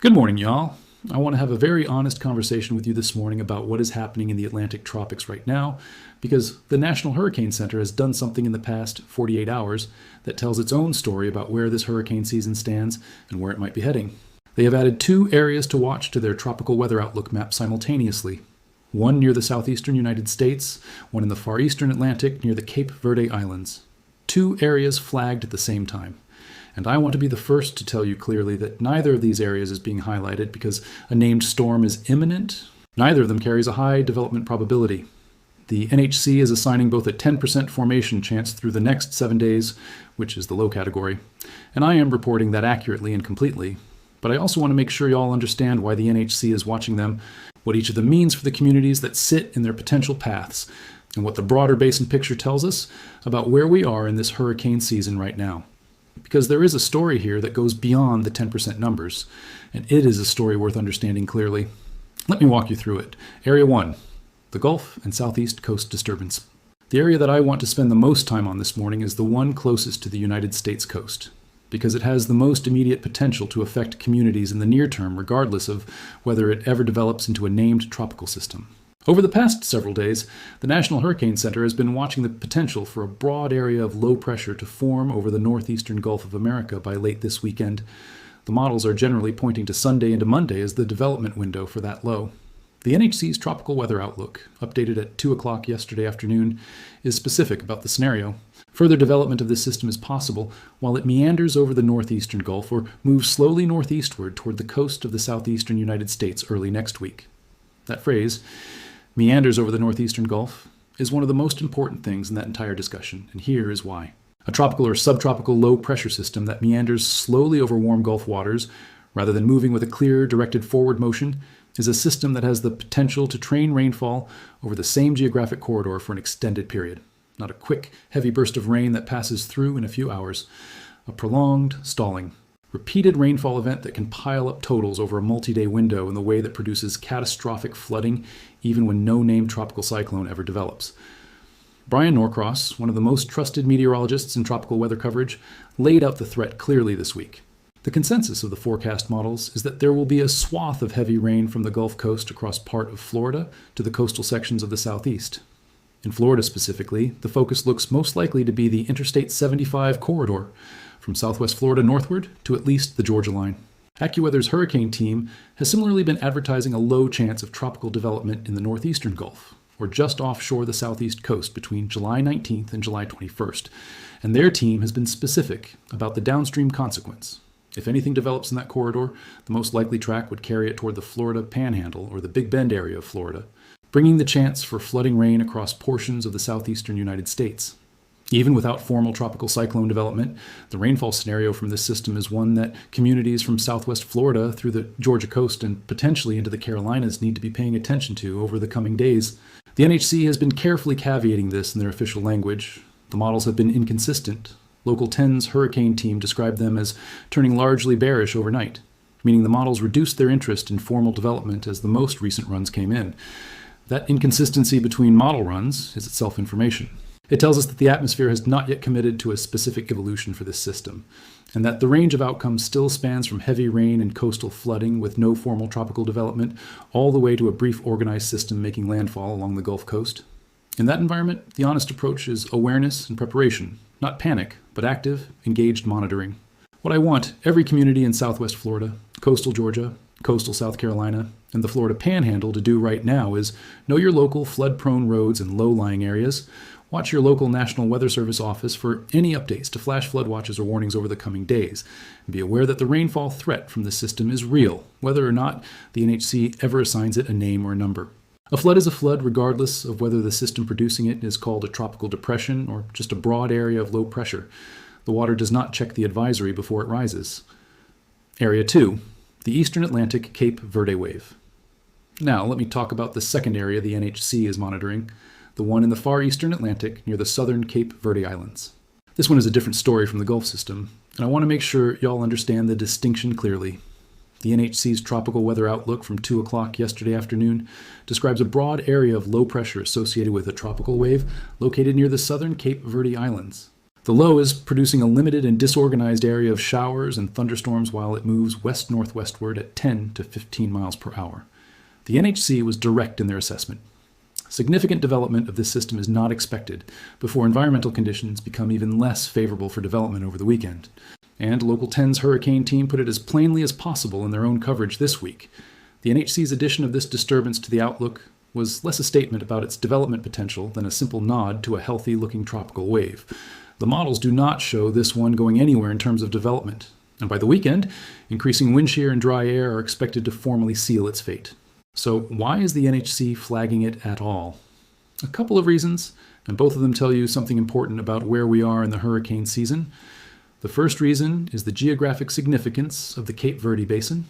Good morning, y'all. I want to have a very honest conversation with you this morning about what is happening in the Atlantic tropics right now, because the National Hurricane Center has done something in the past 48 hours that tells its own story about where this hurricane season stands and where it might be heading. They have added 2 areas to watch to their tropical weather outlook map simultaneously. One near the southeastern United States, one in the far eastern Atlantic near the Cape Verde Islands. 2 areas flagged at the same time. And I want to be the first to tell you clearly that neither of these areas is being highlighted because a named storm is imminent. Neither of them carries a high development probability. The NHC is assigning both a 10% formation chance through the next 7 days, which is the low category, and I am reporting that accurately and completely. But I also want to make sure you all understand why the NHC is watching them, what each of them means for the communities that sit in their potential paths, and what the broader basin picture tells us about where we are in this hurricane season right now. Because there is a story here that goes beyond the 10% numbers, and it is a story worth understanding clearly. Let me walk you through it. Area 1, the Gulf and Southeast Coast disturbance. The area that I want to spend the most time on this morning is the one closest to the United States coast, because it has the most immediate potential to affect communities in the near term, regardless of whether it ever develops into a named tropical system. Over the past several days, the National Hurricane Center has been watching the potential for a broad area of low pressure to form over the northeastern Gulf of America by late this weekend. The models are generally pointing to Sunday into Monday as the development window for that low. The NHC's tropical weather outlook, updated at 2 o'clock yesterday afternoon, is specific about the scenario. Further development of this system is possible while it meanders over the northeastern Gulf or moves slowly northeastward toward the coast of the southeastern United States early next week. That phrase, meanders over the northeastern Gulf, is one of the most important things in that entire discussion, and here is why. A tropical or subtropical low-pressure system that meanders slowly over warm Gulf waters, rather than moving with a clear, directed forward motion, is a system that has the potential to train rainfall over the same geographic corridor for an extended period. Not a quick, heavy burst of rain that passes through in a few hours. A prolonged, stalling, repeated rainfall event that can pile up totals over a multi-day window in the way that produces catastrophic flooding even when no named tropical cyclone ever develops. Brian Norcross, one of the most trusted meteorologists in tropical weather coverage, laid out the threat clearly this week. The consensus of the forecast models is that there will be a swath of heavy rain from the Gulf Coast across part of Florida to the coastal sections of the southeast. In Florida specifically, the focus looks most likely to be the Interstate 75 corridor, from southwest Florida northward to at least the Georgia line. AccuWeather's hurricane team has similarly been advertising a low chance of tropical development in the northeastern Gulf, or just offshore the southeast coast between July 19th and July 21st, and their team has been specific about the downstream consequence. If anything develops in that corridor, the most likely track would carry it toward the Florida Panhandle or the Big Bend area of Florida, bringing the chance for flooding rain across portions of the southeastern United States. Even without formal tropical cyclone development, the rainfall scenario from this system is one that communities from southwest Florida through the Georgia coast and potentially into the Carolinas need to be paying attention to over the coming days. The NHC has been carefully caveating this in their official language. The models have been inconsistent. Local 10's hurricane team described them as turning largely bearish overnight, meaning the models reduced their interest in formal development as the most recent runs came in. That inconsistency between model runs is itself information. It tells us that the atmosphere has not yet committed to a specific evolution for this system, and that the range of outcomes still spans from heavy rain and coastal flooding with no formal tropical development, all the way to a brief organized system making landfall along the Gulf Coast. In that environment, the honest approach is awareness and preparation, not panic, but active, engaged monitoring. What I want every community in southwest Florida, coastal Georgia, coastal South Carolina, and the Florida Panhandle to do right now is know your local flood-prone roads and low-lying areas. Watch your local National Weather Service office for any updates to flash flood watches or warnings over the coming days. And be aware that the rainfall threat from this system is real, whether or not the NHC ever assigns it a name or a number. A flood is a flood regardless of whether the system producing it is called a tropical depression or just a broad area of low pressure. The water does not check the advisory before it rises. Area 2, the Eastern Atlantic Cape Verde Wave. Now let me talk about the second area the NHC is monitoring, the one in the far eastern Atlantic near the southern Cape Verde Islands. This one is a different story from the Gulf system, and I want to make sure y'all understand the distinction clearly. The NHC's tropical weather outlook from 2 o'clock yesterday afternoon describes a broad area of low pressure associated with a tropical wave located near the southern Cape Verde Islands. The low is producing a limited and disorganized area of showers and thunderstorms while it moves west-northwestward at 10 to 15 miles per hour. The NHC was direct in their assessment. Significant development of this system is not expected before environmental conditions become even less favorable for development over the weekend. And Local 10's hurricane team put it as plainly as possible in their own coverage this week. The NHC's addition of this disturbance to the outlook was less a statement about its development potential than a simple nod to a healthy-looking tropical wave. The models do not show this one going anywhere in terms of development, and by the weekend, increasing wind shear and dry air are expected to formally seal its fate. So why is the NHC flagging it at all? A couple of reasons, and both of them tell you something important about where we are in the hurricane season. The first reason is the geographic significance of the Cape Verde Basin.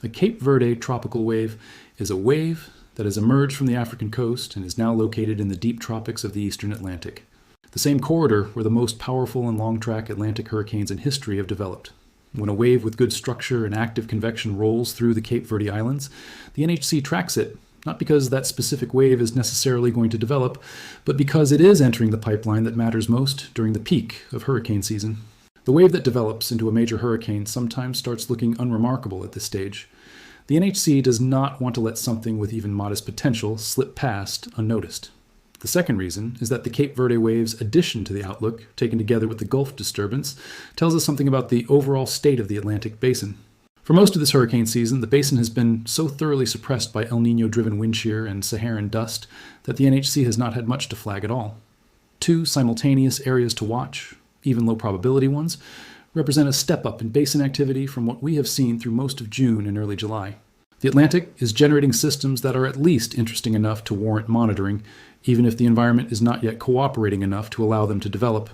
The Cape Verde tropical wave is a wave that has emerged from the African coast and is now located in the deep tropics of the eastern Atlantic, the same corridor where the most powerful and long-track Atlantic hurricanes in history have developed. When a wave with good structure and active convection rolls through the Cape Verde Islands, the NHC tracks it, not because that specific wave is necessarily going to develop, but because it is entering the pipeline that matters most during the peak of hurricane season. The wave that develops into a major hurricane sometimes starts looking unremarkable at this stage. The NHC does not want to let something with even modest potential slip past unnoticed. The second reason is that the Cape Verde wave's addition to the outlook, taken together with the Gulf disturbance, tells us something about the overall state of the Atlantic basin. For most of this hurricane season, the basin has been so thoroughly suppressed by El Niño-driven wind shear and Saharan dust that the NHC has not had much to flag at all. Two simultaneous areas to watch, even low-probability ones, represent a step-up in basin activity from what we have seen through most of June and early July. The Atlantic is generating systems that are at least interesting enough to warrant monitoring, even if the environment is not yet cooperating enough to allow them to develop.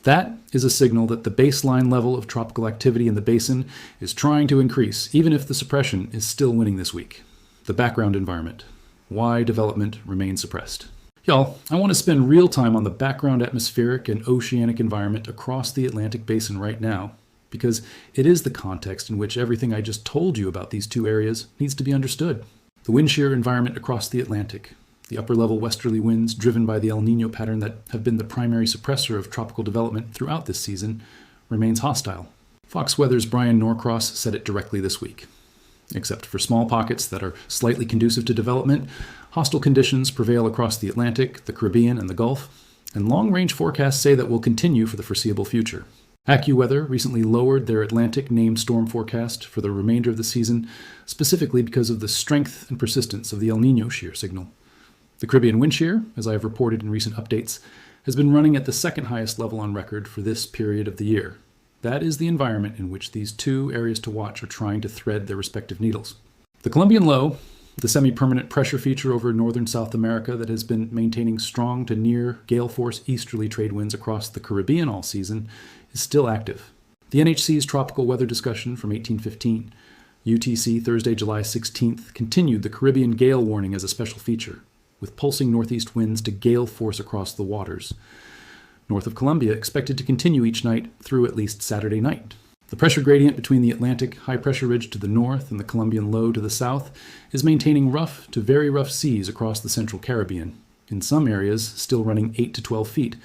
That is a signal that the baseline level of tropical activity in the basin is trying to increase, even if the suppression is still winning this week. The background environment. Why development remains suppressed. Y'all, I want to spend real time on the background atmospheric and oceanic environment across the Atlantic basin right now, because it is the context in which everything I just told you about these two areas needs to be understood. The wind shear environment across the Atlantic, the upper-level westerly winds driven by the El Niño pattern that have been the primary suppressor of tropical development throughout this season, remains hostile. Fox Weather's Brian Norcross said it directly this week. Except for small pockets that are slightly conducive to development, hostile conditions prevail across the Atlantic, the Caribbean, and the Gulf, and long-range forecasts say that will continue for the foreseeable future. AccuWeather recently lowered their Atlantic named storm forecast for the remainder of the season, specifically because of the strength and persistence of the El Niño shear signal. The Caribbean wind shear, as I have reported in recent updates, has been running at the second highest level on record for this period of the year. That is the environment in which these two areas to watch are trying to thread their respective needles. The Colombian low, the semi-permanent pressure feature over northern South America that has been maintaining strong to near gale force easterly trade winds across the Caribbean all season, is still active. The NHC's tropical weather discussion from 1815, UTC Thursday, July 16th, continued the Caribbean gale warning as a special feature, with pulsing northeast winds to gale force across the waters. North of Colombia expected to continue each night through at least Saturday night. The pressure gradient between the Atlantic high-pressure ridge to the north and the Colombian low to the south is maintaining rough to very rough seas across the central Caribbean, in some areas still running 8 to 12 feet,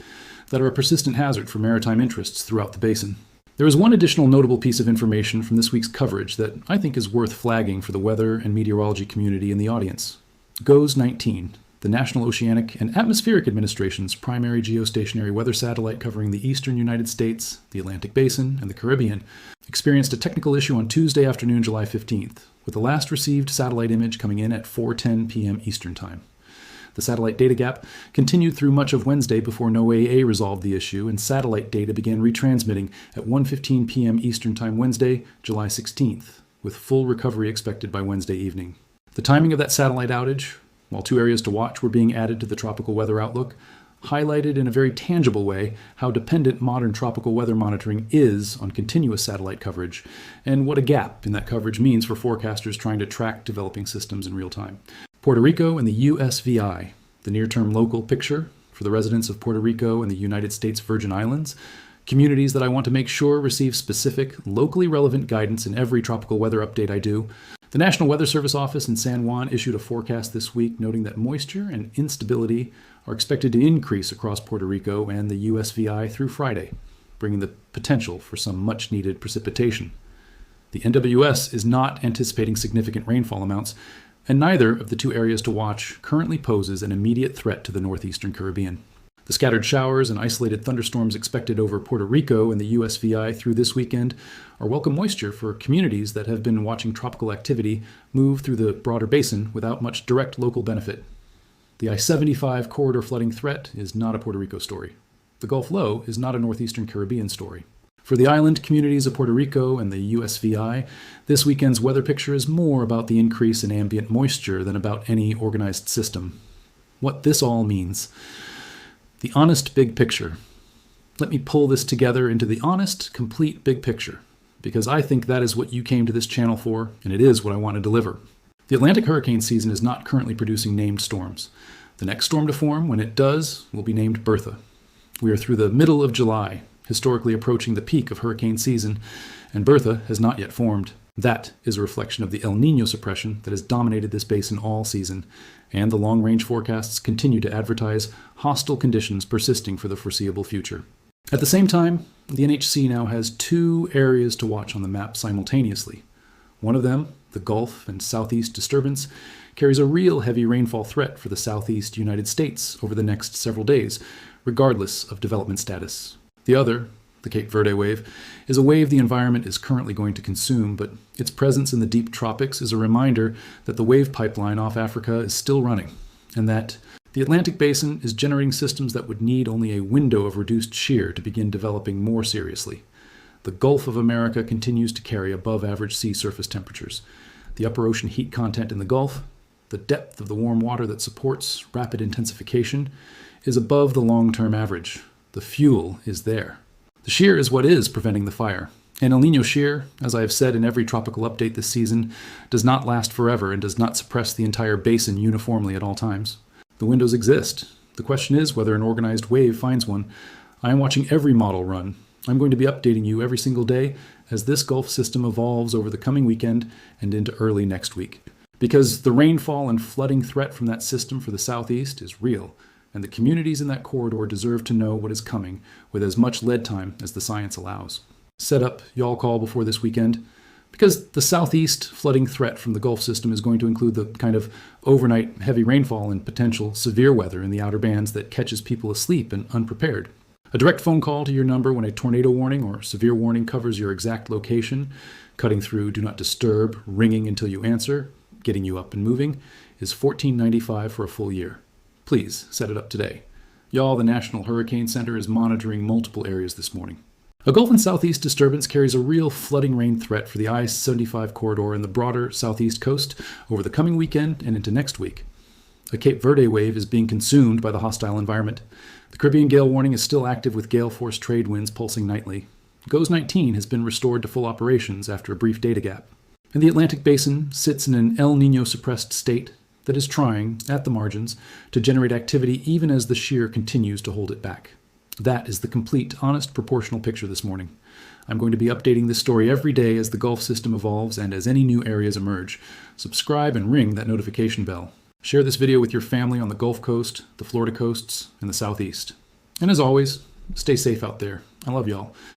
that are a persistent hazard for maritime interests throughout the basin. There is one additional notable piece of information from this week's coverage that I think is worth flagging for the weather and meteorology community in the audience. GOES-19, the National Oceanic and Atmospheric Administration's primary geostationary weather satellite covering the eastern United States, the Atlantic Basin, and the Caribbean, experienced a technical issue on Tuesday afternoon, July 15th, with the last received satellite image coming in at 4:10 p.m. Eastern Time. The satellite data gap continued through much of Wednesday before NOAA resolved the issue, and satellite data began retransmitting at 1:15 p.m. Eastern Time Wednesday, July 16th, with full recovery expected by Wednesday evening. The timing of that satellite outage, while two areas to watch were being added to the tropical weather outlook, highlighted in a very tangible way how dependent modern tropical weather monitoring is on continuous satellite coverage, and what a gap in that coverage means for forecasters trying to track developing systems in real time. Puerto Rico and the USVI, the near-term local picture for the residents of Puerto Rico and the United States Virgin Islands, communities that I want to make sure receive specific, locally relevant guidance in every tropical weather update I do. The National Weather Service office in San Juan issued a forecast this week noting that moisture and instability are expected to increase across Puerto Rico and the USVI through Friday, bringing the potential for some much-needed precipitation. The NWS is not anticipating significant rainfall amounts, and neither of the two areas to watch currently poses an immediate threat to the northeastern Caribbean. The scattered showers and isolated thunderstorms expected over Puerto Rico and the USVI through this weekend are welcome moisture for communities that have been watching tropical activity move through the broader basin without much direct local benefit. The I-75 corridor flooding threat is not a Puerto Rico story. The Gulf Low is not a northeastern Caribbean story. For the island communities of Puerto Rico and the USVI, this weekend's weather picture is more about the increase in ambient moisture than about any organized system. What this all means. The honest big picture. Let me pull this together into the honest, complete big picture, because I think that is what you came to this channel for, and it is what I want to deliver. The Atlantic hurricane season is not currently producing named storms. The next storm to form, when it does, will be named Bertha. We are through the middle of July, historically approaching the peak of hurricane season, and Bertha has not yet formed. That is a reflection of the El Niño suppression that has dominated this basin all season, and the long-range forecasts continue to advertise hostile conditions persisting for the foreseeable future. At the same time, the NHC now has two areas to watch on the map simultaneously. One of them, the Gulf and Southeast disturbance, carries a real heavy rainfall threat for the Southeast United States over the next several days, regardless of development status. The other, the Cape Verde wave, is a wave the environment is currently going to consume, but its presence in the deep tropics is a reminder that the wave pipeline off Africa is still running, and that the Atlantic basin is generating systems that would need only a window of reduced shear to begin developing more seriously. The Gulf of America continues to carry above-average sea surface temperatures. The upper ocean heat content in the Gulf, the depth of the warm water that supports rapid intensification, is above the long-term average. The fuel is there. The shear is what is preventing the fire. And El Niño shear, as I have said in every tropical update this season, does not last forever and does not suppress the entire basin uniformly at all times. The windows exist. The question is whether an organized wave finds one. I am watching every model run. I'm going to be updating you every single day as this Gulf system evolves over the coming weekend and into early next week. Because the rainfall and flooding threat from that system for the southeast is real, and the communities in that corridor deserve to know what is coming with as much lead time as the science allows. Set up y'all call before this weekend, because the southeast flooding threat from the Gulf system is going to include the kind of overnight heavy rainfall and potential severe weather in the outer bands that catches people asleep and unprepared. A direct phone call to your number when a tornado warning or severe warning covers your exact location, cutting through Do Not Disturb, ringing until you answer, getting you up and moving, is $14.95 for a full year. Please set it up today. Y'all, the National Hurricane Center is monitoring multiple areas this morning. A Gulf and Southeast disturbance carries a real flooding rain threat for the I-75 corridor and the broader southeast coast over the coming weekend and into next week. A Cape Verde wave is being consumed by the hostile environment. The Caribbean gale warning is still active with gale-force trade winds pulsing nightly. GOES-19 has been restored to full operations after a brief data gap. And the Atlantic basin sits in an El Niño suppressed state that is trying, at the margins, to generate activity even as the shear continues to hold it back. That is the complete, honest, proportional picture this morning. I'm going to be updating this story every day as the Gulf system evolves and as any new areas emerge. Subscribe and ring that notification bell. Share this video with your family on the Gulf Coast, the Florida coasts, and the Southeast. And as always, stay safe out there. I love y'all.